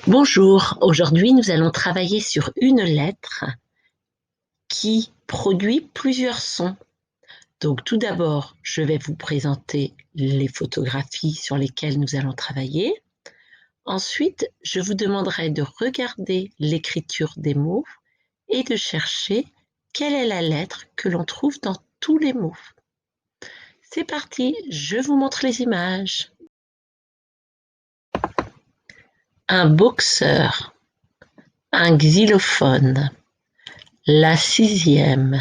Bonjour, aujourd'hui nous allons travailler sur une lettre qui produit plusieurs sons. Donc tout d'abord, je vais vous présenter les photographies sur lesquelles nous allons travailler. Ensuite, je vous demanderai de regarder l'écriture des mots et de chercher quelle est la lettre que l'on trouve dans tous les mots. C'est parti, je vous montre les images. Un boxeur, un xylophone, la 6e,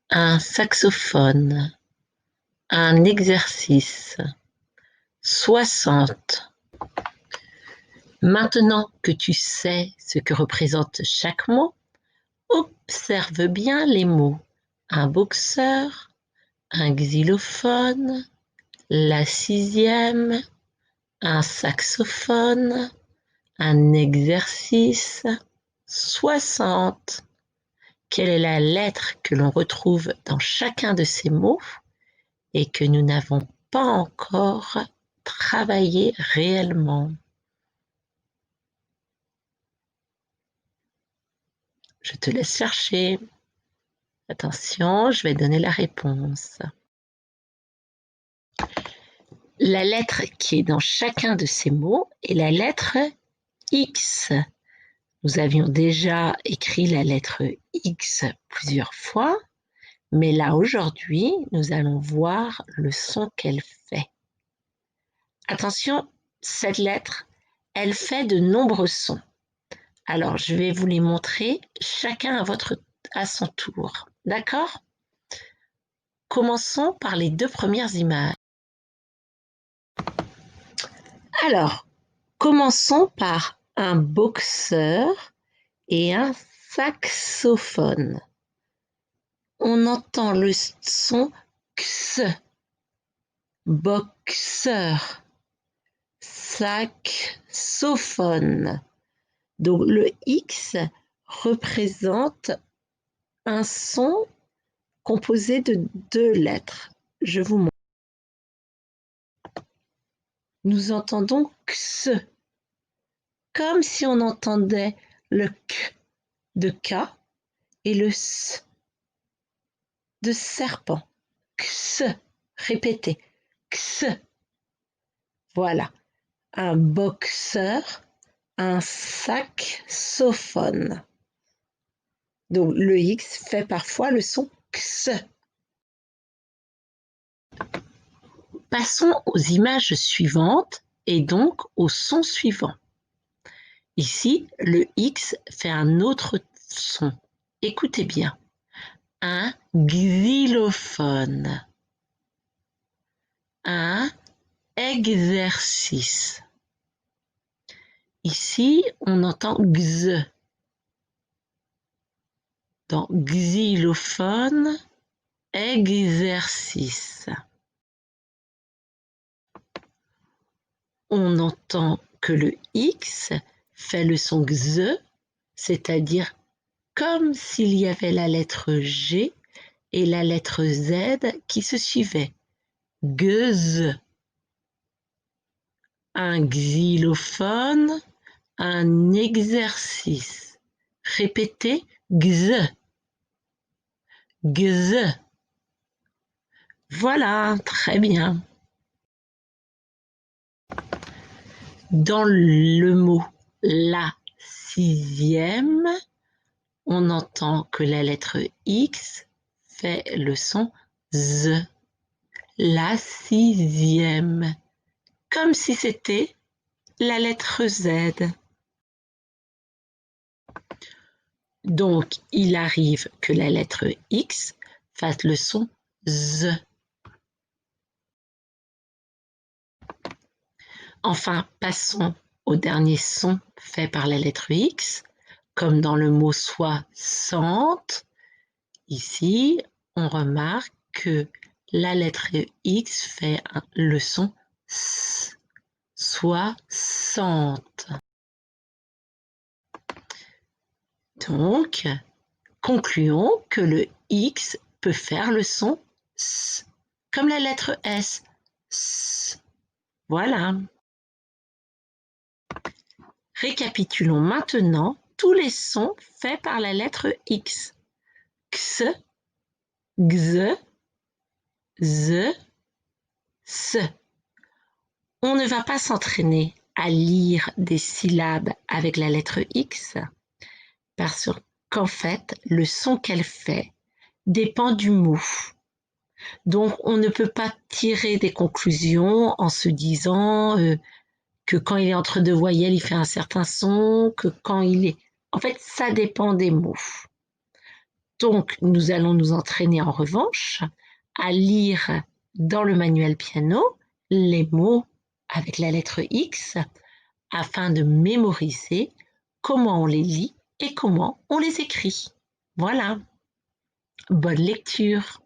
un saxophone, un exercice, 60. Maintenant que tu sais ce que représente chaque mot, observe bien les mots. Un boxeur, un xylophone, la 6e, un saxophone, un exercice, 60. Quelle est la lettre que l'on retrouve dans chacun de ces mots et que nous n'avons pas encore travaillé réellement? Je te laisse chercher. Attention, je vais donner la réponse. La lettre qui est dans chacun de ces mots est la lettre X. Nous avions déjà écrit la lettre X plusieurs fois, mais là aujourd'hui, nous allons voir le son qu'elle fait. Attention, cette lettre, elle fait de nombreux sons. Alors, je vais vous les montrer chacun à son tour. D'accord? Commençons par les 2 premières images. Alors, commençons par un boxeur et un saxophone. On entend le son x, boxeur, saxophone. Donc le X représente un son composé de 2 lettres. Je vous montre. Nous entendons x, comme si on entendait le k de K et le S de serpent. X, répétez, x. Voilà, un boxeur, un saxophone. Donc le X fait parfois le son x. Passons aux images suivantes et donc au son suivant. Ici, le X fait un autre son. Écoutez bien. Un xylophone. Un exercice. Ici, on entend x. Dans xylophone, exercice. On entend que le X fait le son x, c'est-à-dire comme s'il y avait la lettre G et la lettre Z qui se suivaient. Gueuse. Un xylophone, un exercice. Répétez, x. X. Voilà, très bien. Dans le mot la 6e, on entend que la lettre X fait le son Z. La 6e, comme si c'était la lettre Z. Donc, il arrive que la lettre X fasse le son Z. Enfin, passons au dernier son fait par la lettre X, comme dans le mot soixante. Ici, on remarque que la lettre X fait le son S, 60. Donc, concluons que le X peut faire le son S, comme la lettre S. S. Voilà. Récapitulons maintenant tous les sons faits par la lettre X. X, X, Z, S. On ne va pas s'entraîner à lire des syllabes avec la lettre X parce qu'en fait, le son qu'elle fait dépend du mot. Donc, on ne peut pas tirer des conclusions en se disant que quand il est entre deux voyelles, il fait un certain son, que quand il est... En fait, ça dépend des mots. Donc, nous allons nous entraîner en revanche à lire dans le manuel piano les mots avec la lettre X afin de mémoriser comment on les lit et comment on les écrit. Voilà. Bonne lecture.